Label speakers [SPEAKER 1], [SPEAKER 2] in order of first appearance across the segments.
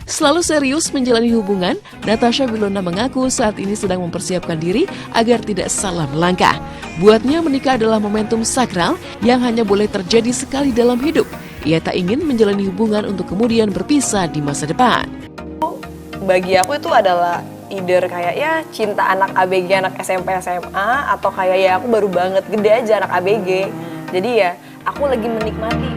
[SPEAKER 1] Selalu serius menjalani hubungan, Natasha Wilona mengaku saat ini sedang mempersiapkan diri agar tidak salah melangkah. Buatnya menikah adalah momentum sakral yang hanya boleh terjadi sekali dalam hidup. Ia tak ingin menjalani hubungan untuk kemudian berpisah di masa depan.
[SPEAKER 2] Bagi aku itu adalah either kayak ya cinta anak ABG, anak SMP, SMA, atau kayak ya aku baru banget gede aja anak ABG. Jadi ya aku lagi menikmati.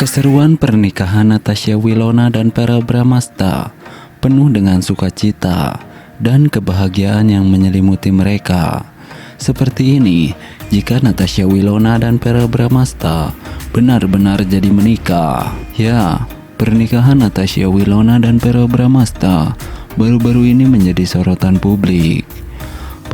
[SPEAKER 3] Keseruan pernikahan Natasha Wilona dan Verrell Bramasta penuh dengan sukacita dan kebahagiaan yang menyelimuti mereka. Seperti ini jika Natasha Wilona dan Verrell Bramasta benar-benar jadi menikah. Ya, pernikahan Natasha Wilona dan Verrell Bramasta baru-baru ini menjadi sorotan publik.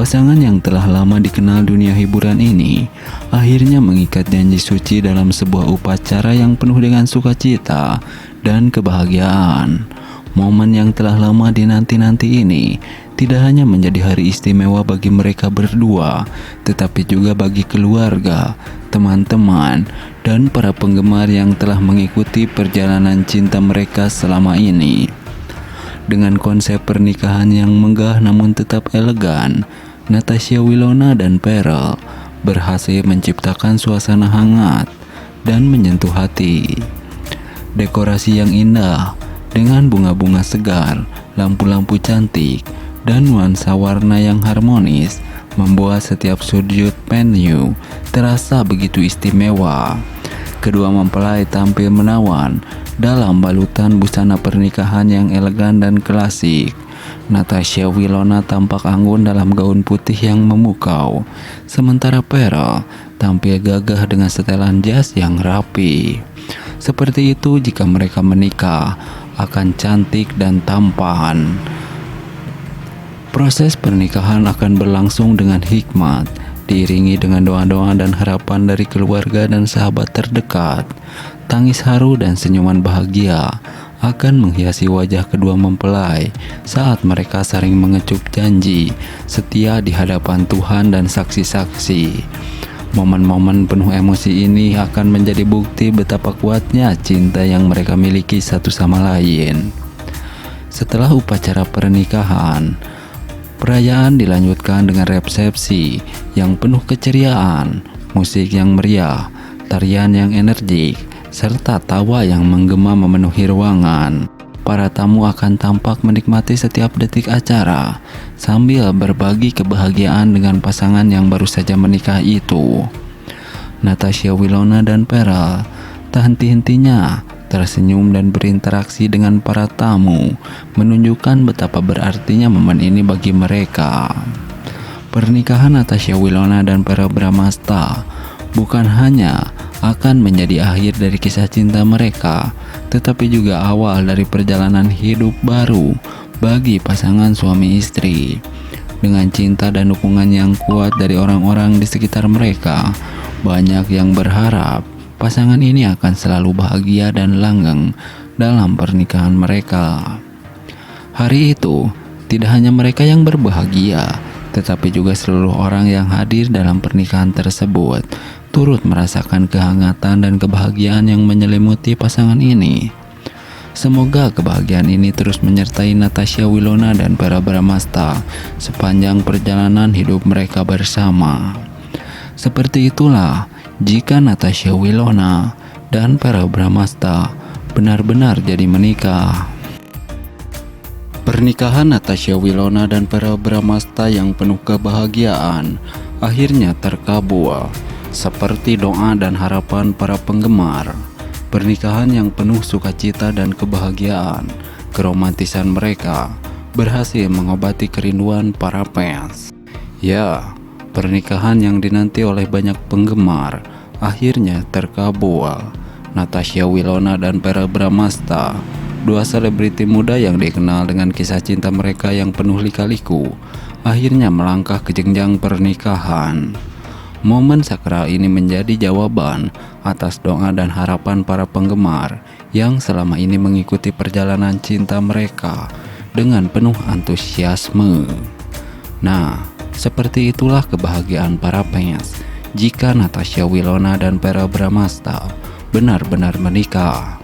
[SPEAKER 3] Pasangan yang telah lama dikenal dunia hiburan ini akhirnya mengikat janji suci dalam sebuah upacara yang penuh dengan sukacita dan kebahagiaan. Momen yang telah lama dinanti-nanti ini tidak hanya menjadi hari istimewa bagi mereka berdua, tetapi juga bagi keluarga, teman-teman, dan para penggemar yang telah mengikuti perjalanan cinta mereka selama ini. Dengan konsep pernikahan yang megah namun tetap elegan, Natasha Wilona dan Verrell berhasil menciptakan suasana hangat dan menyentuh hati. Dekorasi yang indah dengan bunga-bunga segar, lampu-lampu cantik, dan nuansa warna yang harmonis membuat setiap sudut venue terasa begitu istimewa. Kedua mempelai tampil menawan dalam balutan busana pernikahan yang elegan dan klasik. Natasha Wilona tampak anggun dalam gaun putih yang memukau, sementara Verrell tampil gagah dengan setelan jas yang rapi. Seperti itu jika mereka menikah, akan cantik dan tampan. Proses pernikahan akan berlangsung dengan hikmat, diiringi dengan doa-doa dan harapan dari keluarga dan sahabat terdekat. Tangis haru dan senyuman bahagia akan menghiasi wajah kedua mempelai saat mereka saling mengecup janji setia di hadapan Tuhan dan saksi-saksi. Momen-momen penuh emosi ini akan menjadi bukti betapa kuatnya cinta yang mereka miliki satu sama lain. Setelah upacara pernikahan, perayaan dilanjutkan dengan resepsi yang penuh keceriaan, musik yang meriah, tarian yang energik, serta tawa yang menggema memenuhi ruangan. Para tamu akan tampak menikmati setiap detik acara sambil berbagi kebahagiaan dengan pasangan yang baru saja menikah itu. Natasha Wilona dan Verrell tak henti-hentinya tersenyum dan berinteraksi dengan para tamu, menunjukkan betapa berartinya momen ini bagi mereka. Pernikahan Natasha Wilona dan Verrell Bramasta bukan hanya akan menjadi akhir dari kisah cinta mereka, tetapi juga awal dari perjalanan hidup baru bagi pasangan suami istri. Dengan cinta dan dukungan yang kuat dari orang-orang di sekitar mereka, banyak yang berharap pasangan ini akan selalu bahagia dan langgeng dalam pernikahan mereka. Hari itu, tidak hanya mereka yang berbahagia, tetapi juga seluruh orang yang hadir dalam pernikahan tersebut turut merasakan kehangatan dan kebahagiaan yang menyelimuti pasangan ini. Semoga kebahagiaan ini terus menyertai Natasha Wilona dan Verrell Bramasta sepanjang perjalanan hidup mereka bersama. Seperti itulah jika Natasha Wilona dan Verrell Bramasta benar-benar jadi menikah. Pernikahan Natasha Wilona dan Verrell Bramasta yang penuh kebahagiaan akhirnya terkabul seperti doa dan harapan para penggemar. Pernikahan yang penuh sukacita dan kebahagiaan, keromantisan mereka berhasil mengobati kerinduan para fans. Ya, pernikahan yang dinanti oleh banyak penggemar akhirnya terkabul. Natasha Wilona dan Verrell Bramasta, dua selebriti muda yang dikenal dengan kisah cinta mereka yang penuh lika-liku, akhirnya melangkah ke jenjang pernikahan. Momen sakral ini menjadi jawaban atas doa dan harapan para penggemar yang selama ini mengikuti perjalanan cinta mereka dengan penuh antusiasme. Nah, seperti itulah kebahagiaan para fans jika Natasha Wilona dan Verrell Bramasta benar-benar menikah.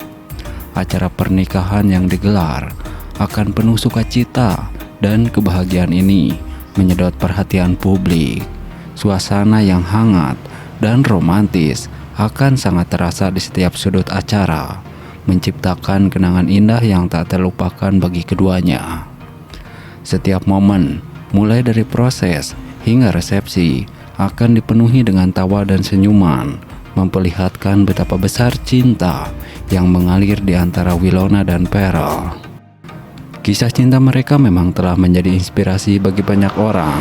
[SPEAKER 3] Acara pernikahan yang digelar akan penuh sukacita dan kebahagiaan ini menyedot perhatian publik. Suasana yang hangat dan romantis akan sangat terasa di setiap sudut acara, menciptakan kenangan indah yang tak terlupakan bagi keduanya. Setiap momen, mulai dari proses hingga resepsi, akan dipenuhi dengan tawa dan senyuman, memperlihatkan betapa besar cinta yang mengalir di antara Winona dan Pharrell. Kisah cinta mereka memang telah menjadi inspirasi bagi banyak orang,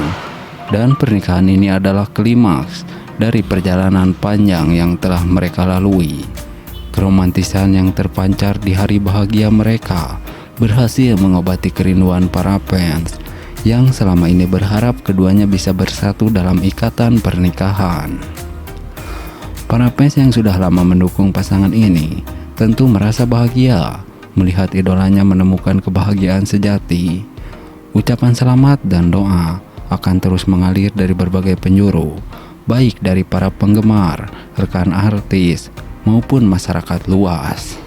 [SPEAKER 3] dan pernikahan ini adalah klimaks dari perjalanan panjang yang telah mereka lalui. Keromantisan yang terpancar di hari bahagia mereka berhasil mengobati kerinduan para fans yang selama ini berharap keduanya bisa bersatu dalam ikatan pernikahan. Para fans yang sudah lama mendukung pasangan ini tentu merasa bahagia melihat idolanya menemukan kebahagiaan sejati. Ucapan selamat dan doa akan terus mengalir dari berbagai penjuru, baik dari para penggemar, rekan artis, maupun masyarakat luas.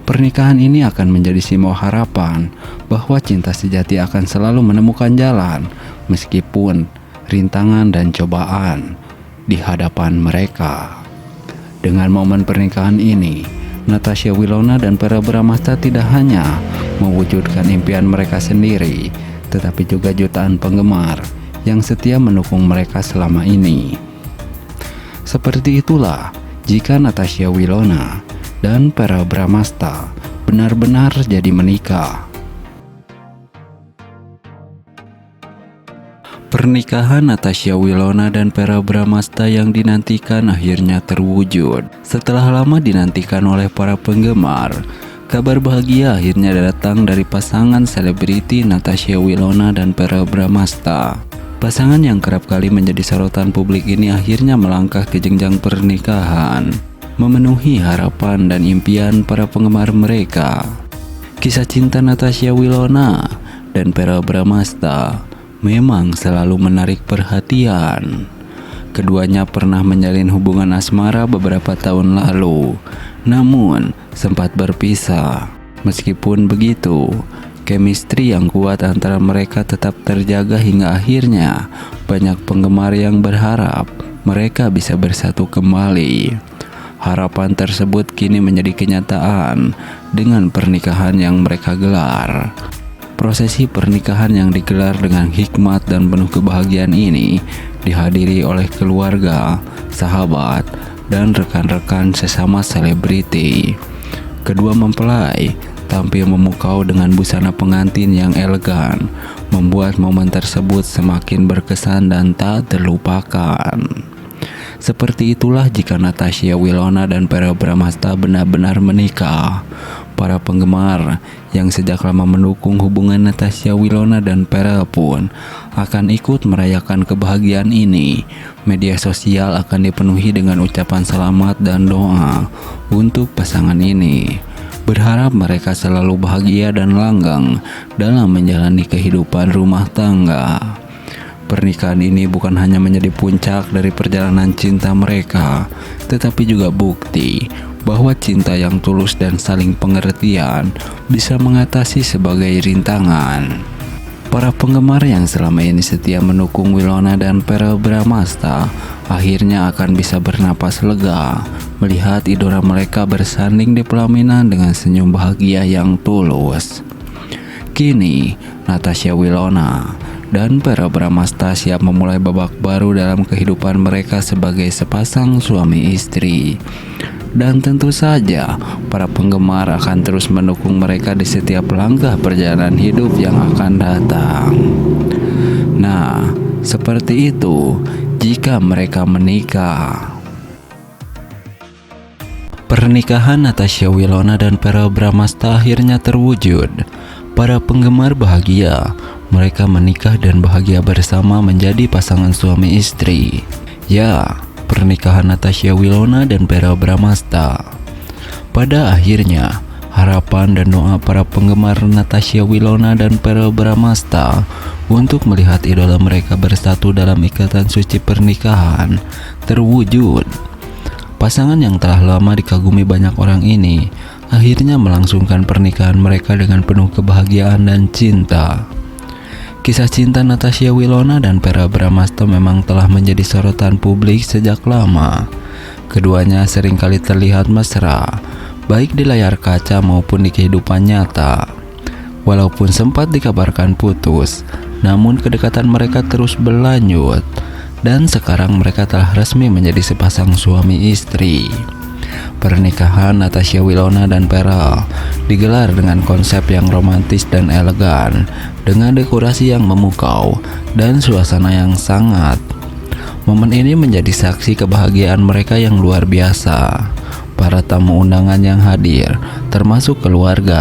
[SPEAKER 3] Pernikahan ini akan menjadi simbol harapan bahwa cinta sejati akan selalu menemukan jalan meskipun rintangan dan cobaan di hadapan mereka. Dengan momen pernikahan ini, Natasha Winona dan Pharrell Bramasta tidak hanya mewujudkan impian mereka sendiri, tetapi juga jutaan penggemar yang setia mendukung mereka selama ini. Seperti itulah jika Natasha Winona dan Pharrell Bramasta benar-benar jadi menikah. Pernikahan Natasha Winona dan Pharrell Bramasta yang dinantikan akhirnya terwujud. Setelah lama dinantikan oleh para penggemar, kabar bahagia akhirnya datang dari pasangan selebriti Natasha Winona dan Pharrell Bramasta. Pasangan yang kerap kali menjadi sorotan publik ini akhirnya melangkah ke jenjang pernikahan, memenuhi harapan dan impian para penggemar mereka. Kisah cinta Natasha Winona dan Pharrell Bramasta memang selalu menarik perhatian. Keduanya pernah menjalin hubungan asmara beberapa tahun lalu, namun sempat berpisah. Meskipun begitu, chemistry yang kuat antara mereka tetap terjaga hingga akhirnya banyak penggemar yang berharap mereka bisa bersatu kembali. Harapan tersebut kini menjadi kenyataan dengan pernikahan yang mereka gelar. Prosesi pernikahan yang digelar dengan hikmat dan penuh kebahagiaan ini dihadiri oleh keluarga, sahabat, dan rekan-rekan sesama selebriti. Kedua mempelai tampil memukau dengan busana pengantin yang elegan, membuat momen tersebut semakin berkesan dan tak terlupakan. Seperti itulah jika Natasha Winona dan Pharrell Bramasta benar-benar menikah. Para penggemar yang sejak lama mendukung hubungan Natasha Winona dan Pharrell pun akan ikut merayakan kebahagiaan ini. Media sosial akan dipenuhi dengan ucapan selamat dan doa untuk pasangan ini. Berharap mereka selalu bahagia dan langgeng dalam menjalani kehidupan rumah tangga. Pernikahan ini bukan hanya menjadi puncak dari perjalanan cinta mereka, tetapi juga bukti bahwa cinta yang tulus dan saling pengertian bisa mengatasi sebagai rintangan. Para penggemar yang selama ini setia mendukung Winona dan Pharrell Bramasta akhirnya akan bisa bernapas lega melihat idola mereka bersanding di pelaminan dengan senyum bahagia yang tulus. Kini, Natasha Winona dan Pharrell Bramasta siap memulai babak baru dalam kehidupan mereka sebagai sepasang suami istri. Dan tentu saja, para penggemar akan terus mendukung mereka di setiap langkah perjalanan hidup yang akan datang. Nah, seperti itu jika mereka menikah. Pernikahan Natasha Winona dan Pharrell Bramasta akhirnya terwujud. Para penggemar bahagia, mereka menikah dan bahagia bersama menjadi pasangan suami istri. Ya, pernikahan Natasha Winona dan Pharrell Bramasta. Pada akhirnya, harapan dan doa para penggemar Natasha Winona dan Pharrell Bramasta untuk melihat idola mereka bersatu dalam ikatan suci pernikahan terwujud. Pasangan yang telah lama dikagumi banyak orang ini akhirnya melangsungkan pernikahan mereka dengan penuh kebahagiaan dan cinta. Kisah cinta Natasha Wilona dan Vera Bramastya memang telah menjadi sorotan publik sejak lama. Keduanya seringkali terlihat mesra, baik di layar kaca maupun di kehidupan nyata. Walaupun sempat dikabarkan putus, namun kedekatan mereka terus berlanjut. Dan sekarang mereka telah resmi menjadi sepasang suami istri. Pernikahan Natasha Wilona dan Vera digelar dengan konsep yang romantis dan elegan, dengan dekorasi yang memukau dan suasana yang sangat. Momen ini menjadi saksi kebahagiaan mereka yang luar biasa. Para tamu undangan yang hadir, termasuk keluarga,